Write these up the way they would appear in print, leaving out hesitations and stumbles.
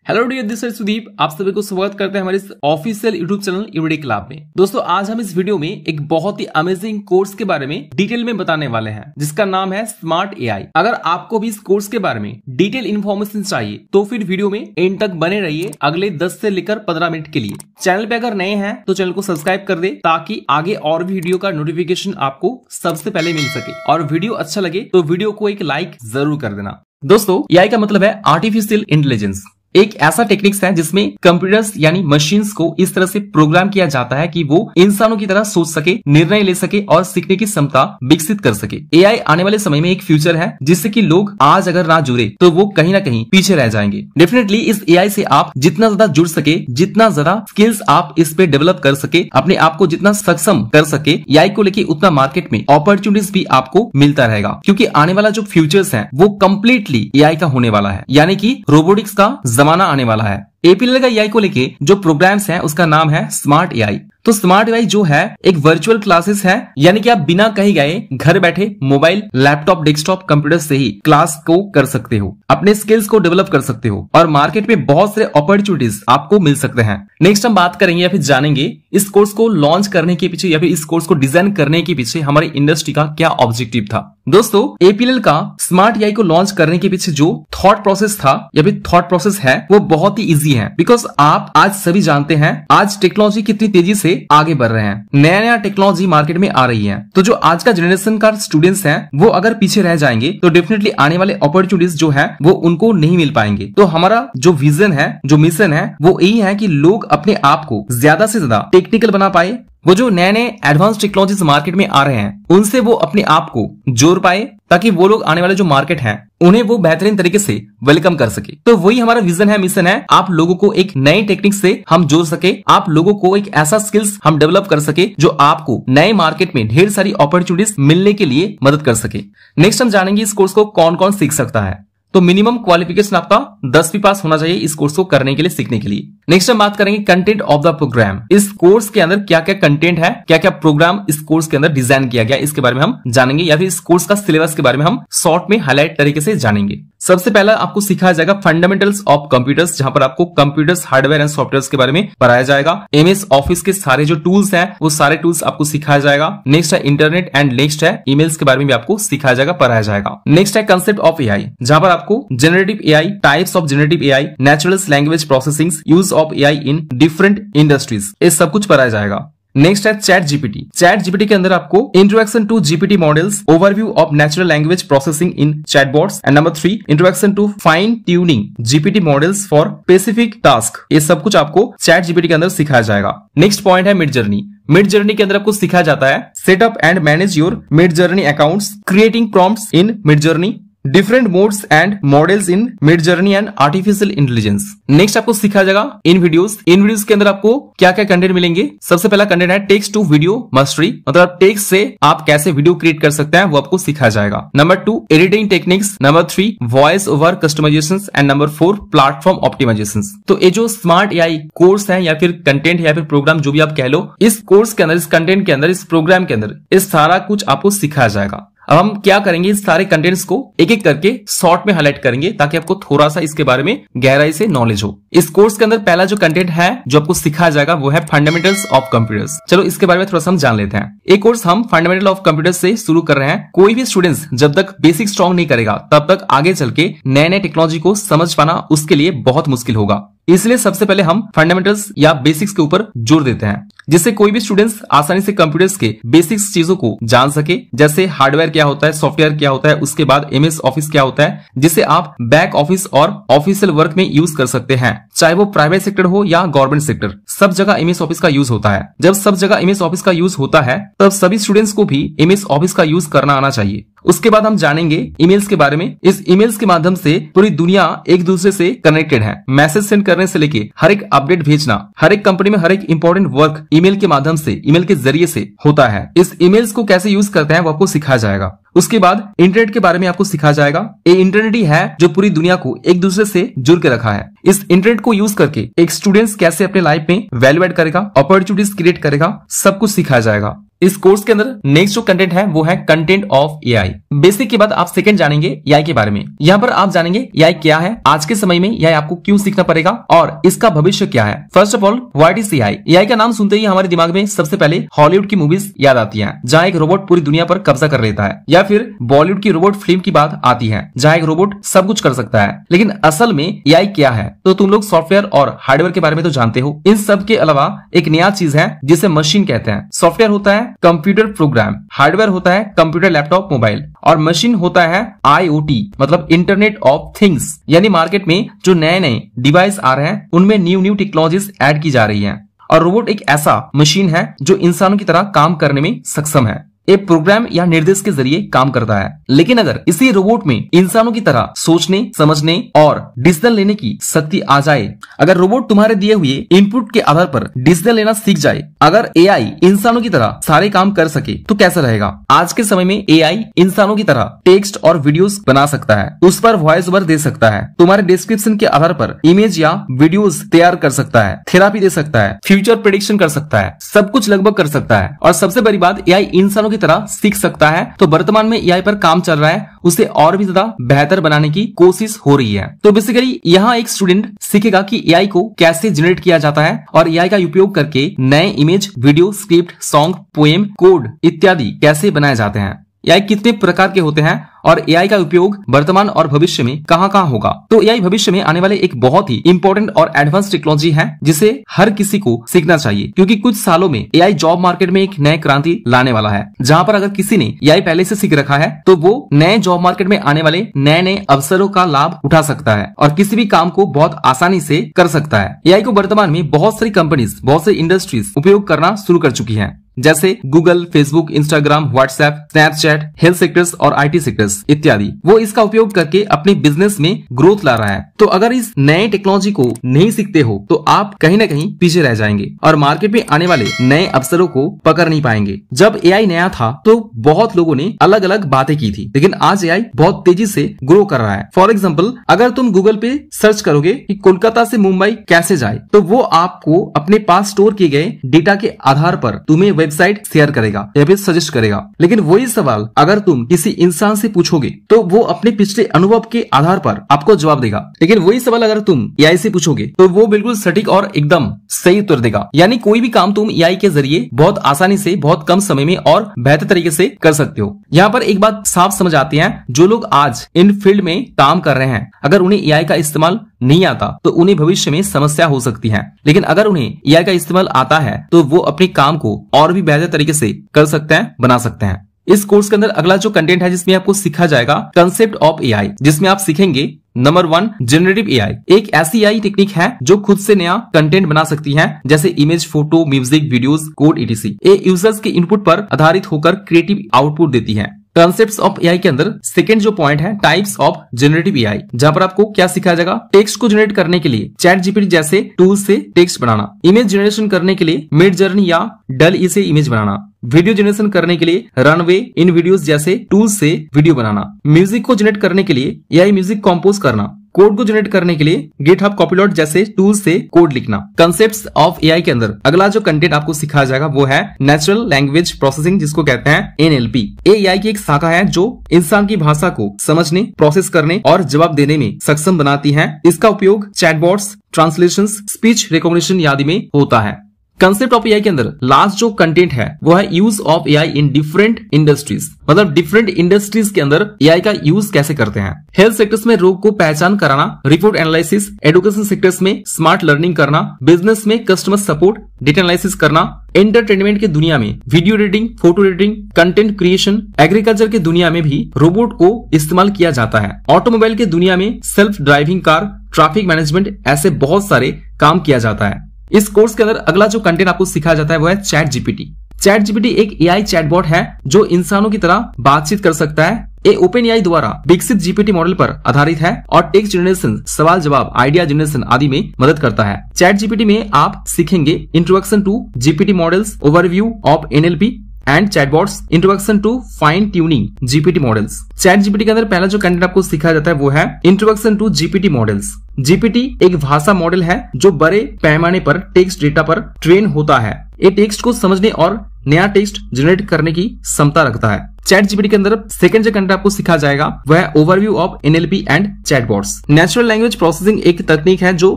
Hello dear, this is Sudeep. आप सभी को स्वागत करते हैं हमारे इस official YouTube channel everyday class में। दोस्तों, आज हम इस वीडियो में एक बहुत ही अमेजिंग कोर्स के बारे में डिटेल में बताने वाले हैं, जिसका नाम है स्मार्ट एआई। अगर आपको भी इस कोर्स के बारे में डिटेल इन्फॉर्मेशन चाहिए तो फिर वीडियो में एंड तक बने रहिए अगले 10 से लेकर 15 मिनट के लिए। चैनल पे अगर नए हैं तो चैनल को सब्सक्राइब कर दे ताकि आगे और भी वीडियो का नोटिफिकेशन आपको सबसे पहले मिल सके, और वीडियो अच्छा लगे तो वीडियो को एक लाइक जरूर कर देना। दोस्तों, एआई का मतलब है आर्टिफिशियल इंटेलिजेंस। एक ऐसा टेक्निक्स है जिसमें कंप्यूटर्स यानी मशीन्स को इस तरह से प्रोग्राम किया जाता है कि वो इंसानों की तरह सोच सके, निर्णय ले सके और सीखने की क्षमता विकसित कर सके। एआई आने वाले समय में एक फ्यूचर है जिससे कि लोग आज अगर ना जुड़े तो वो कहीं ना कहीं पीछे रह जाएंगे। डेफिनेटली इस एआई से आप जितना ज्यादा जुड़ सके, जितना ज्यादा स्किल्स आप इस पे डेवलप कर सके, अपने आप को जितना सक्षम कर सके एआई को लेके, उतना मार्केट में अपॉर्चुनिटीज भी आपको मिलता रहेगा। क्योंकि आने वाला जो फ्यूचर्स है वो कंप्लीटली एआई का होने वाला है, यानी कि रोबोटिक्स का जमाना आने वाला है। एपीएल का एआई को लेके जो प्रोग्राम्स हैं उसका नाम है स्मार्ट एआई। तो स्मार्ट एआई जो है एक वर्चुअल क्लासेस है, यानी कि आप बिना कहीं गए घर बैठे मोबाइल, लैपटॉप, डेस्कटॉप, कंप्यूटर से ही क्लास को कर सकते हो, अपने स्किल्स को डेवलप कर सकते हो और मार्केट में बहुत सारे अपॉर्चुनिटीज आपको मिल सकते हैं। नेक्स्ट हम बात करेंगे या फिर जानेंगे इस कोर्स को लॉन्च करने के पीछे या फिर इस कोर्स को डिजाइन करने के पीछे हमारी इंडस्ट्री का क्या ऑब्जेक्टिव था। दोस्तों, एपीएल का स्मार्ट एआई को लॉन्च करने के पीछे जो थॉट प्रोसेस था या फिर थॉट प्रोसेस है वो बहुत ही इजी है। बिकॉज आप आज सभी जानते हैं आज टेक्नोलॉजी कितनी तेजी से आगे बढ़ रहे हैं, नया नया टेक्नोलॉजी मार्केट में आ रही है। तो जो आज का जनरेशन का स्टूडेंट्स हैं वो अगर पीछे रह जाएंगे तो डेफिनेटली आने वाले अपॉर्चुनिटीज जो है वो उनको नहीं मिल पाएंगे। तो हमारा जो विजन है, जो मिशन है वो यही है कि लोग अपने आप को ज्यादा से ज्यादा टेक्निकल बना पाए। वो जो नए नए एडवांस टेक्नोलॉजीज मार्केट में आ रहे हैं उनसे वो अपने आप को जोड़ पाए, ताकि वो लोग आने वाले जो मार्केट है उन्हें वो बेहतरीन तरीके से वेलकम कर सके। तो वही हमारा विजन है, मिशन है। आप लोगों को एक नई टेक्निक से हम जोड़ सके, आप लोगों को एक ऐसा स्किल्स हम डेवलप कर सके जो आपको नए मार्केट में ढेर सारी अपॉर्चुनिटीज मिलने के लिए मदद कर सके। नेक्स्ट हम जानेंगे इस कोर्स को कौन कौन सीख सकता है। तो मिनिमम क्वालिफिकेशन आपका 10वीं पास होना चाहिए इस कोर्स को करने के लिए, सीखने के लिए। नेक्स्ट हम बात करेंगे कंटेंट ऑफ द प्रोग्राम। इस कोर्स के अंदर क्या क्या कंटेंट है, क्या क्या प्रोग्राम इस कोर्स के अंदर डिजाइन किया गया, इसके बारे में हम जानेंगे, या फिर इस कोर्स का सिलेबस के बारे में हम शॉर्ट में हाईलाइट तरीके से जानेंगे। सबसे पहला आपको सिखाया जाएगा फंडामेंटल्स ऑफ कंप्यूटर्स, जहां पर आपको कंप्यूटर्स, हार्डवेयर एंड सॉफ्टवेयर के बारे में पढ़ाया जाएगा। एमएस ऑफिस के सारे जो टूल्स हैं वो सारे टूल्स आपको सिखाया जाएगा। नेक्स्ट है इंटरनेट एंड नेक्स्ट है ईमेल्स के बारे में भी आपको सिखाया जाएगा, पढ़ाया जाएगा। नेक्स्ट है कंसेप्ट ऑफ एआई, जहां पर आपको generative AI, types of generative AI, natural language processing, use of AI in different industries, ये सब कुछ पढ़ाया जाएगा। नेक्स्ट है चैट जीपीटी। चैट जीपीटी के अंदर आपको introduction to GPT models, overview of natural language processing in chatbots, and number 3 introduction to fine tuning GPT models for specific task. ये सब कुछ आपको चैट जीपीटी के अंदर सिखाया जाएगा। नेक्स्ट पॉइंट है मिड जर्नी। मिड जर्नी के अंदर आपको सिखाया जाता है setup and manage your mid journey accounts, creating prompts in mid journey, different modes and models in mid journey and artificial intelligence. Next आपको सिखाया जाएगा इन वीडियोस। इन वीडियोस के अंदर आपको क्या क्या कंटेंट मिलेंगे। सबसे पहला कंटेंट है टेक्स्ट टू वीडियो मास्टरी, मतलब टेक्स्ट से आप कैसे वीडियो क्रिएट कर सकते हैं वो आपको सिखाया जाएगा। Number 2 editing techniques, number 3 voice over customisation, and number 4 platform optimisation. तो ये जो स्मार्ट एआई कोर्स है या फिर कंटेंट या फिर प्रोग्राम जो भी आप कह लो, इस कोर्स के अंदर, इस कंटेंट के अंदर, इस प्रोग्राम के अंदर इस सारा कुछ आपको सिखाया जाएगा। अब हम क्या करेंगे, इस सारे कंटेंट्स को एक एक करके शॉर्ट में हाईलाइट करेंगे ताकि आपको थोड़ा सा इसके बारे में गहराई से नॉलेज हो। इस कोर्स के अंदर पहला जो कंटेंट है जो आपको सिखाया जाएगा वो है फंडामेंटल्स ऑफ कंप्यूटर्स। चलो इसके बारे में थोड़ा सा हम जान लेते हैं। एक कोर्स हम फंडामेंटल ऑफ कंप्यूटर्स से शुरू कर रहे हैं। कोई भी स्टूडेंट्स जब तक बेसिक स्ट्रॉन्ग नहीं करेगा तब तक आगे चल के नए नए टेक्नोलॉजी को समझ पाना उसके लिए बहुत मुश्किल होगा। इसलिए सबसे पहले हम फंडामेंटल्स या बेसिक्स के ऊपर जोर देते हैं, जिससे कोई भी स्टूडेंट्स आसानी से कंप्यूटर्स के बेसिक्स चीजों को जान सके। जैसे हार्डवेयर क्या होता है, सॉफ्टवेयर क्या होता है, उसके बाद एमएस ऑफिस क्या होता है, जिसे आप बैक ऑफिस और ऑफिशियल वर्क में यूज कर सकते हैं। चाहे वो प्राइवेट सेक्टर हो या गवर्नमेंट सेक्टर, सब जगह एमएस ऑफिस का यूज होता है। जब सब जगह एमएस ऑफिस का यूज होता है तब सभी स्टूडेंट्स को भी एमएस ऑफिस का यूज करना आना चाहिए। उसके बाद हम जानेंगे ईमेल्स के बारे में। इस ईमेल्स के माध्यम से पूरी दुनिया एक दूसरे से कनेक्टेड है। मैसेज सेंड करने से लेके हर एक अपडेट भेजना, हर एक कंपनी में हर एक इंपॉर्टेंट वर्क ईमेल के माध्यम से, ईमेल के जरिए से होता है। इस ईमेल्स को कैसे यूज करते हैं वो आपको सिखाया जाएगा। उसके बाद इंटरनेट के बारे में आपको सिखाया जाएगा। ये इंटरनेट ही है जो पूरी दुनिया को एक दूसरे से जुड़ के रखा है। इस इंटरनेट को यूज करके एक स्टूडेंट्स कैसे अपने लाइफ में वैल्यू एड करेगा, अपॉर्चुनिटीज क्रिएट करेगा, सब कुछ सिखाया जाएगा। इस कोर्स के अंदर नेक्स्ट जो कंटेंट है वो है कंटेंट ऑफ एआई। बेसिक के बाद आप सेकंड जानेंगे एआई के बारे में। यहाँ पर आप जानेंगे एआई क्या है, आज के समय में एआई आपको क्यों सीखना पड़ेगा और इसका भविष्य क्या है। First of all, what is AI? AI का नाम सुनते ही हमारे दिमाग में सबसे पहले हॉलीवुड की मूवीज याद आती हैं, जहाँ एक रोबोट पूरी दुनिया पर कब्जा कर लेता है, या फिर बॉलीवुड की रोबोट फिल्म की बात आती है जहाँ एक रोबोट सब कुछ कर सकता है। लेकिन असल में एआई क्या है? तो तुम लोग सॉफ्टवेयर और हार्डवेयर के बारे में तो जानते हो। इन सब के अलावा एक नया चीज है जिसे मशीन कहते हैं। सॉफ्टवेयर होता है कंप्यूटर प्रोग्राम, हार्डवेयर होता है कंप्यूटर, लैपटॉप, मोबाइल, और मशीन होता है IoT मतलब इंटरनेट ऑफ थिंग्स। यानी मार्केट में जो नए नए डिवाइस आ रहे हैं उनमें न्यू टेक्नोलॉजीज ऐड की जा रही हैं। और रोबोट एक ऐसा मशीन है जो इंसानों की तरह काम करने में सक्षम है, एक प्रोग्राम या निर्देश के जरिए काम करता है। लेकिन अगर इसी रोबोट में इंसानों की तरह सोचने, समझने और डिसीजन लेने की शक्ति आ जाए, अगर रोबोट तुम्हारे दिए हुए इनपुट के आधार पर डिसीजन लेना सीख जाए, अगर एआई इंसानों की तरह सारे काम कर सके तो कैसा रहेगा? आज के समय में एआई इंसानों की तरह टेक्स्ट और वीडियोस बना सकता है, उस पर वॉइस ओवर दे सकता है, तुम्हारे डिस्क्रिप्शन के आधार पर इमेज या वीडियोस तैयार कर सकता है, थेरापी दे सकता है, फ्यूचर प्रेडिक्शन कर सकता है, सब कुछ लगभग कर सकता है। और सबसे बड़ी बात, एआई इंसानों की तरह सीख सकता है। तो वर्तमान में एआई पर काम चल रहा है, उसे और भी ज्यादा बेहतर बनाने की कोशिश हो रही है। तो बेसिकली यहाँ एक स्टूडेंट सीखेगा कि एआई को कैसे जनरेट किया जाता है और एआई का उपयोग करके नए image, video, script, song, poem, code इत्यादि कैसे बनाए जाते हैं, एआई कितने प्रकार के होते हैं और एआई का उपयोग वर्तमान और भविष्य में कहां कहां होगा। तो एआई भविष्य में आने वाले एक बहुत ही इंपॉर्टेंट और एडवांस टेक्नोलॉजी है जिसे हर किसी को सीखना चाहिए, क्योंकि कुछ सालों में एआई जॉब मार्केट में एक नए क्रांति लाने वाला है। जहां पर अगर किसी ने एआई पहले से सीख रखा है तो वो नए जॉब मार्केट में आने वाले नए नए अवसरों का लाभ उठा सकता है और किसी भी काम को बहुत आसानी से कर सकता है। एआई को वर्तमान में बहुत सारी कंपनीज, बहुत सारी इंडस्ट्रीज उपयोग करना शुरू कर चुकी है, जैसे Google, Facebook, Instagram, WhatsApp, Snapchat, health sectors और आईटी सेक्टर्स इत्यादि। वो इसका उपयोग करके अपने बिजनेस में ग्रोथ ला रहा है। तो अगर इस नए टेक्नोलॉजी को नहीं सीखते हो तो आप कहीं ना कहीं पीछे रह जाएंगे और मार्केट में आने वाले नए अवसरों को पकड़ नहीं पाएंगे। जब एआई नया था तो बहुत लोगों ने अलग अलग बातें की थी, लेकिन आज एआई बहुत तेजी से ग्रो कर रहा है। फॉर एग्जाम्पल, अगर तुम गूगल पे सर्च करोगे कि कोलकाता से मुंबई कैसे जाए, तो वो आपको अपने पास स्टोर किए गए डेटा के आधार पर तुम्हें वेबसाइट शेयर करेगा या फिर सजेस्ट करेगा। लेकिन वही सवाल अगर तुम किसी इंसान से पूछोगे तो वो अपने पिछले अनुभव के आधार पर आपको जवाब देगा। लेकिन वही सवाल अगर तुम एआई से पूछोगे तो वो बिल्कुल सटीक और एकदम सही उत्तर देगा। यानी कोई भी काम तुम एआई के जरिए बहुत आसानी से, बहुत कम समय में और बेहतर तरीके से कर सकते हो। यहाँ पर एक बात साफ समझ आती है, जो लोग आज इन फील्ड में काम कर रहे हैं, अगर उन्हें एआई का इस्तेमाल नहीं आता तो उन्हें भविष्य में समस्या हो सकती है। लेकिन अगर उन्हें एआई का इस्तेमाल आता है तो वो अपने काम को और भी बेहतर तरीके से कर सकते हैं, बना सकते हैं। इस कोर्स के अंदर अगला जो कंटेंट है जिसमें आपको सिखा जाएगा कंसेप्ट ऑफ एआई, जिसमें आप सीखेंगे नंबर 1 जनरेटिव एआई। एक ऐसी एआई टेक्निक है जो खुद से नया कंटेंट बना सकती है, जैसे image, photo, music, videos, code etc। ये यूजर्स के इनपुट पर आधारित होकर क्रिएटिव आउटपुट देती है। कंसेप्ट्स ऑफ एआई के अंदर सेकंड जो पॉइंट है टाइप्स ऑफ जनरेटिव एआई, जहां पर आपको क्या सिखाया जाएगा? टेक्स्ट को जनरेट करने के लिए चैट जीपीटी जैसे टूल से टेक्स्ट बनाना, इमेज जनरेशन करने के लिए मिड जर्नी या डल-ई से इमेज बनाना, वीडियो जनरेशन करने के लिए रनवे, इन वीडियोस जैसे टूल से वीडियो बनाना, म्यूजिक को जनरेट करने के लिए एआई म्यूजिक कंपोज करना, कोड को जनरेट करने के लिए गिटहब कॉपीलॉट जैसे टूल से कोड लिखना। कंसेप्ट्स ऑफ एआई के अंदर अगला जो कंटेंट आपको सिखाया जाएगा वो है नेचुरल लैंग्वेज प्रोसेसिंग, जिसको कहते हैं NLP। एआई की एक शाखा है जो इंसान की भाषा को समझने, प्रोसेस करने और जवाब देने में सक्षम बनाती है। इसका उपयोग चैटबॉट्स, ट्रांसलेशंस, स्पीच रिकॉग्निशन आदि में होता है। कंसेप्ट ऑफ एआई के अंदर लास्ट जो कंटेंट है वो है use of AI in different industries, मतलब डिफरेंट इंडस्ट्रीज के अंदर एआई का यूज कैसे करते हैं। हेल्थ सेक्टर्स में रोग को पहचान कराना, रिपोर्ट एनालिसिस, एजुकेशन सेक्टर्स में स्मार्ट लर्निंग करना, बिजनेस में कस्टमर सपोर्ट, डेटा एनालिसिस करना, एंटरटेनमेंट की दुनिया में video editing, photo editing, content creation, agriculture की दुनिया में भी रोबोट को इस्तेमाल किया जाता है, ऑटोमोबाइल की दुनिया में self driving car, traffic management, ऐसे बहुत सारे काम किया जाता है। इस कोर्स के अंदर अगला जो कंटेंट आपको सिखाया जाता है वो है चैट जीपीटी। चैट जीपीटी एक एआई चैटबॉट है जो इंसानों की तरह बातचीत कर सकता है। ये ओपन एआई द्वारा विकसित जीपीटी मॉडल पर आधारित है और टेक्स्ट जनरेशन, सवाल जवाब, आइडिया जनरेशन आदि में मदद करता है। चैट जीपीटी में आप सीखेंगे introduction to GPT models, overview of NLP and chatbots, introduction to fine tuning GPT models. Chat GPT के अंदर पहला जो कंटेंट आपको सिखाया जाता है वो है introduction to GPT models. GPT एक भाषा मॉडल है जो बड़े पैमाने पर टेक्स्ट डेटा पर ट्रेन होता है। ये टेक्स्ट को समझने और नया टेक्स्ट जनरेट करने की क्षमता रखता है। चैट जीपीटी के अंदर सेकंड जो कंटेंट आपको सिखाया जाएगा वह है overview of NLP and chatbots. Natural language processing एक तकनीक है जो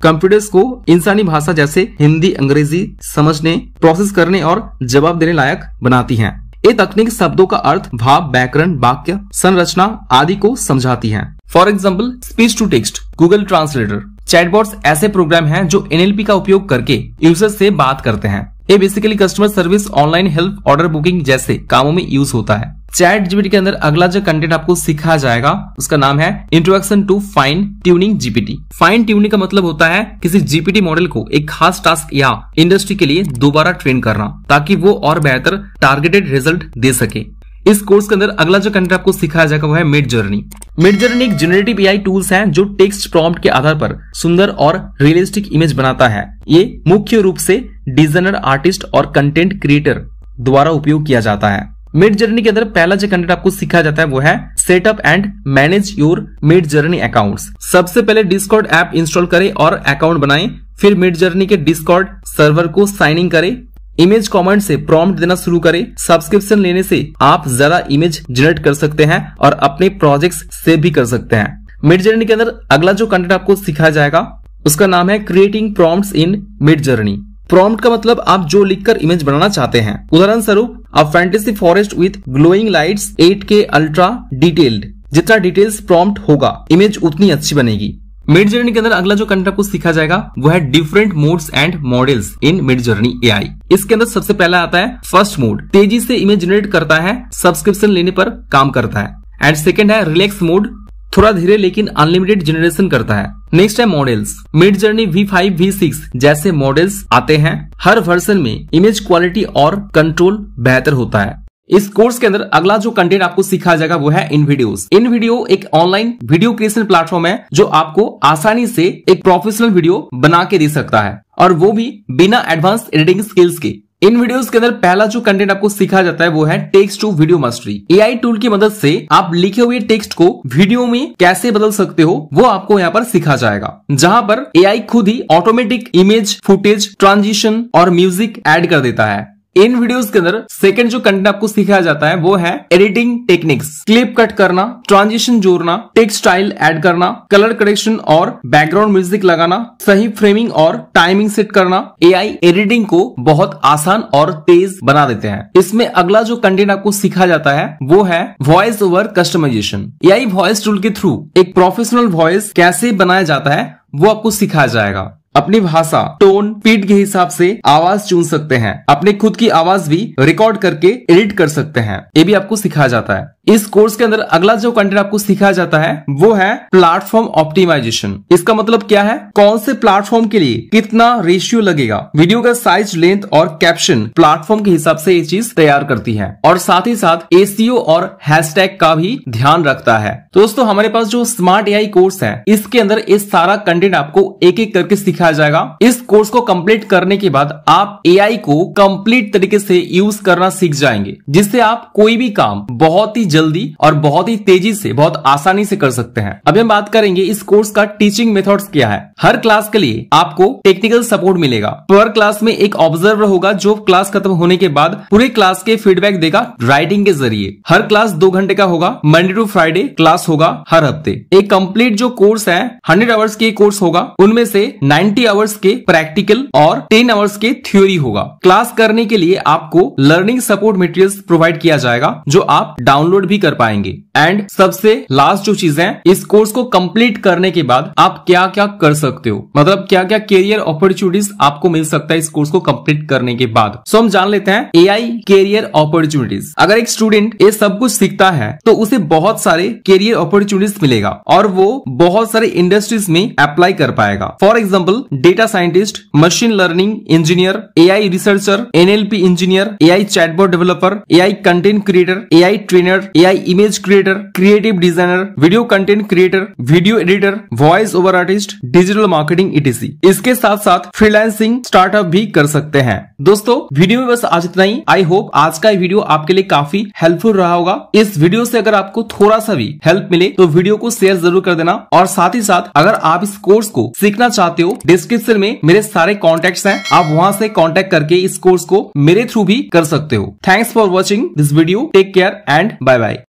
कंप्यूटर्स को इंसानी भाषा जैसे हिंदी, अंग्रेजी समझने, प्रोसेस करने और जवाब देने लायक बनाती है। ये तकनीक शब्दों का अर्थ, भाव, व्याकरण, वाक्य संरचना आदि को समझाती है। For example, speech to text, Google translator. Chatbots ऐसे प्रोग्राम हैं जो एनएलपी का उपयोग करके यूजर से बात करते हैं। ये basically customer service, online help, order booking जैसे कामों में यूज होता है। चैट जीपीटी के अंदर अगला जो कंटेंट आपको सिखाया जाएगा उसका नाम है introduction to fine tuning GPT. Fine tuning का मतलब होता है किसी जीपीटी मॉडल को एक खास टास्क या इंडस्ट्री के लिए दोबारा ट्रेन करना ताकि वो और बेहतर टारगेटेड रिजल्ट दे सके। इस कोर्स के अंदर अगला जो कंटेंट आपको सिखाया जाएगा वो है मिड जर्नी। मिड जर्नी एक जनरेटिव एआई टूल्स है जो टेक्स्ट प्रॉम्प्ट के आधार पर सुंदर और रियलिस्टिक इमेज बनाता है। ये मुख्य रूप से डिजाइनर, आर्टिस्ट और कंटेंट क्रिएटर द्वारा उपयोग किया जाता है। मिड जर्नी के अंदर पहला जो कंटेंट आपको सिखाया जाता है वो है setup and manage your mid journey accounts. सबसे पहले डिस्कॉर्ड ऐप इंस्टॉल करें और अकाउंट बनाएं, फिर मिड जर्नी के डिस्कॉर्ड सर्वर को साइन इन करें, इमेज कमेंट से प्रॉम्प्ट देना शुरू करें। सब्सक्रिप्शन लेने से आप ज्यादा इमेज जनरेट कर सकते हैं और अपने प्रोजेक्ट्स सेव भी कर सकते हैं। मिड जर्नी के अंदर अगला जो कंटेंट आपको सिखाया जाएगा उसका नाम है creating prompts in mid journey. Prompt का मतलब आप जो लिखकर इमेज बनाना चाहते हैं। उदाहरण स्वरूप, अ fantasy forest with glowing lights 8K ultra detailed. जितना डिटेल्स प्रॉम्प्ट होगा इमेज उतनी अच्छी बनेगी। मिड जर्नी के अंदर अगला जो कंटेंट आपको सीखा जाएगा वो है different modes and models in mid journey AI. इसके अंदर सबसे पहला आता है फर्स्ट मोड, तेजी से इमेज जनरेट करता है, सब्सक्रिप्शन लेने पर काम करता है। एंड सेकंड है रिलैक्स मोड, थोड़ा धीरे लेकिन अनलिमिटेड जनरेशन करता है। नेक्स्ट है models. Mid journey V5, V6 जैसे मॉडल्स आते हैं। हर वर्जन में इमेज क्वालिटी और कंट्रोल बेहतर होता है। इस कोर्स के अंदर अगला जो कंटेंट आपको सिखाया जाएगा वो है इनवीडियोस। इनवीडियो एक ऑनलाइन वीडियो क्रिएशन प्लेटफॉर्म है जो आपको आसानी से एक प्रोफेशनल वीडियो बना के दे सकता है और वो भी बिना एडवांस एडिटिंग स्किल्स के। इन वीडियोस के अंदर पहला जो कंटेंट आपको सिखाया जाता है वो है text to video mastery. AI tool की मदद से आप लिखे हुए टेक्स्ट को वीडियो में कैसे बदल सकते हो वो आपको यहाँ पर सिखा जाएगा, जहां पर एआई खुद ही ऑटोमेटिक इमेज, फुटेज, ट्रांजिशन और म्यूजिक ऐड कर देता है। इन वीडियोस के अंदर सेकंड जो कंटेंट आपको सिखाया जाता है वो है एडिटिंग टेक्निक्स, क्लिप कट करना, ट्रांजिशन जोड़ना, टेक्स्ट स्टाइल ऐड करना, कलर करेक्शन और बैकग्राउंड म्यूजिक लगाना, सही फ्रेमिंग और टाइमिंग सेट करना। एआई एडिटिंग को बहुत आसान और तेज बना देते हैं। इसमें अगला जो कंटेंट आपको सिखाया जाता है वो है voice over customisation. AI voice tool के थ्रू एक प्रोफेशनल वॉइस कैसे बनाया जाता है वो आपको सिखाया जाएगा। अपनी भाषा, टोन, पीट के हिसाब से आवाज चुन सकते हैं। अपने खुद की आवाज भी रिकॉर्ड करके एडिट कर सकते हैं। ये भी आपको सिखाया जाता है। इस कोर्स के अंदर अगला जो कंटेंट आपको सिखाया जाता है वो है प्लेटफॉर्म ऑप्टिमाइजेशन। इसका मतलब क्या है? कौन से प्लेटफॉर्म के लिए कितना रेशियो लगेगा, वीडियो का साइज, लेंथ और कैप्शन प्लेटफॉर्म के हिसाब से ये चीज तैयार करती है और साथ ही साथ एसीओ और हैशटैग का भी ध्यान रखता है। तो दोस्तों हमारे पास जो स्मार्ट एआई कोर्स है इसके अंदर ये सारा कंटेंट आपको एक एक करके सिखाया जाएगा। इस कोर्स को कंप्लीट करने के बाद आप एआई को कंप्लीट तरीके से यूज करना सीख जाएंगे, जिससे आप कोई भी काम बहुत ही जल्दी और बहुत ही तेजी से, बहुत आसानी से कर सकते हैं। अभी हम बात करेंगे इस कोर्स का टीचिंग मेथड्स क्या है। हर क्लास के लिए आपको टेक्निकल सपोर्ट मिलेगा। पर क्लास में एक ऑब्जर्वर होगा जो क्लास खत्म होने के बाद पूरे क्लास के फीडबैक देगा राइटिंग के जरिए। हर क्लास 2 घंटे का होगा। मंडे टू फ्राइडे क्लास होगा हर हफ्ते। एक कंप्लीट जो कोर्स है 100 आवर्स के कोर्स होगा, उनमें से 90 आवर्स के प्रैक्टिकल और 10 आवर्स के थ्योरी होगा। क्लास करने के लिए आपको लर्निंग सपोर्ट मटेरियल्स प्रोवाइड किया जाएगा जो आप डाउनलोड भी कर पाएंगे। एंड सबसे लास्ट जो चीज है, इस कोर्स को कंप्लीट करने के बाद आप क्या क्या कर सकते हो, मतलब क्या क्या कैरियर अपॉर्चुनिटीज आपको मिल सकता है इस कोर्स को कंप्लीट करने के बाद। सो हम जान लेते हैं एआई कैरियर अपॉर्चुनिटीज। अगर एक स्टूडेंट ये सब कुछ सीखता है तो उसे बहुत सारे कैरियर अपॉर्चुनिटीज मिलेगा और वो बहुत सारे इंडस्ट्रीज में अप्लाई कर पाएगा। For example data scientist, machine learning engineer, AI researcher, NLP engineer, AI chatbot developer, AI content creator, AI trainer, AI image creator, creative designer, video content creator, video editor, voice over artist, digital marketing etc। इसके साथ साथ freelancing, startup भी कर सकते हैं। दोस्तों video में बस आज इतना ही। आई होप आज का वीडियो आपके लिए काफी हेल्पफुल रहा होगा। इस वीडियो से अगर आपको थोड़ा सा भी हेल्प मिले तो वीडियो को शेयर जरूर कर देना, और साथ ही साथ अगर आप इस कोर्स को सीखना चाहते हो, डिस्क्रिप्शन में मेरे सारे कॉन्टेक्ट्स हैं, आप वहां से कॉन्टेक्ट करके इस कोर्स को मेरे थ्रू भी कर सकते हो। Thanks for watching this video, take care and bye bye.